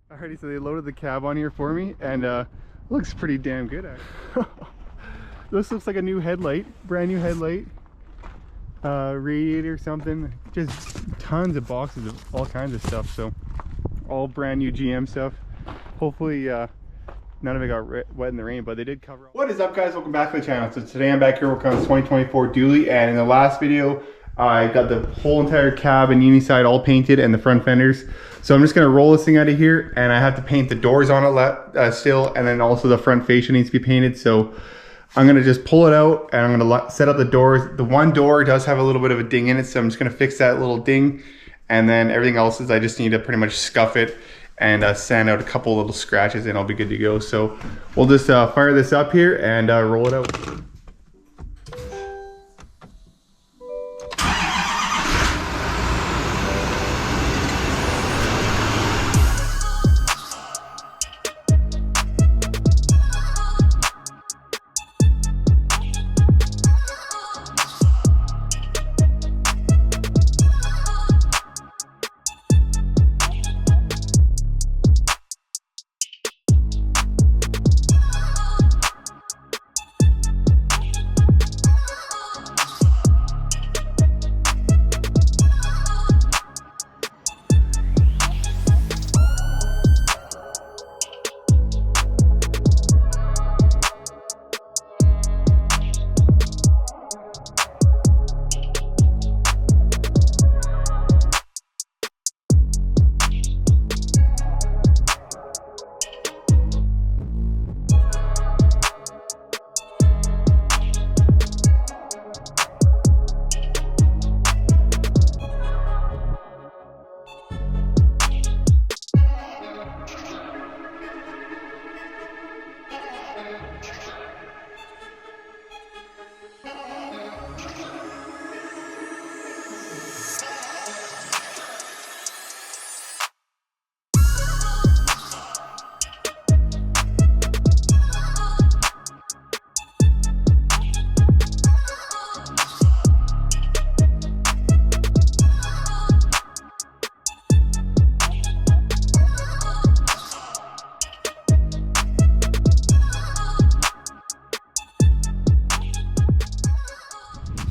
Alrighty, so they loaded the cab on here for me, and looks pretty damn good actually. This looks like a new headlight, brand new headlight, radiator, something. Just tons of boxes of all kinds of stuff. So all brand new GM stuff. Hopefully none of it got wet in the rain, but they did cover. What is up, guys? Welcome back to the channel. So today I'm back here working on this 2024 dually, and in the last video I got the whole entire cab and uni side all painted and the front fenders. So I'm just gonna roll this thing out of here, and I have to paint the doors on it still, and then also the front fascia needs to be painted. So I'm gonna just pull it out and I'm gonna set up the doors. The one door does have a little bit of a ding in it, so I'm just gonna fix that little ding, and then everything else is I just need to pretty much scuff it and sand out a couple little scratches, and I'll be good to go. So we'll just fire this up here and roll it out.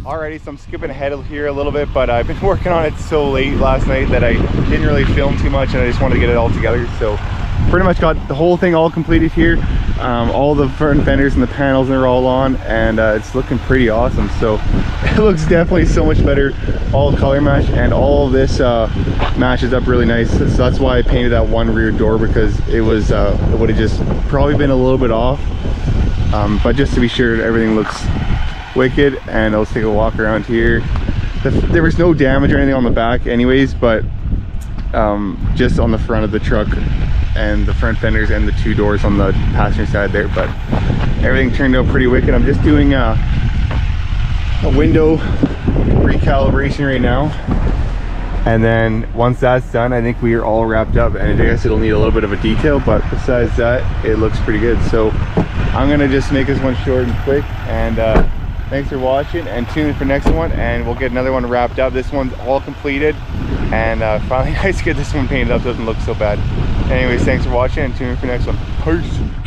Alrighty, so I'm skipping ahead here a little bit, but I've been working on it so late last night that I didn't really film too much, and I just wanted to get it all together. So pretty much got the whole thing all completed here. All the front fenders and the panels are all on, and it's looking pretty awesome. So it looks definitely so much better, all color match, and all of this matches up really nice. So that's why I painted that one rear door, because it was it would have just probably been a little bit off, but just to be sure everything looks wicked. And let's take a walk around here. There was no damage or anything on the back anyways, but just on the front of the truck and the front fenders and the two doors on the passenger side there, but everything turned out pretty wicked. I'm just doing a window recalibration right now, and then once that's done, I think we are all wrapped up, and I guess it'll need a little bit of a detail, but besides that, it looks pretty good. So I'm gonna just make this one short and quick, and thanks for watching, and tune in for next one, and we'll get another one wrapped up. This one's all completed, and finally nice to get this one painted up so it doesn't look so bad. Anyways, thanks for watching, and tune in for next one. Peace.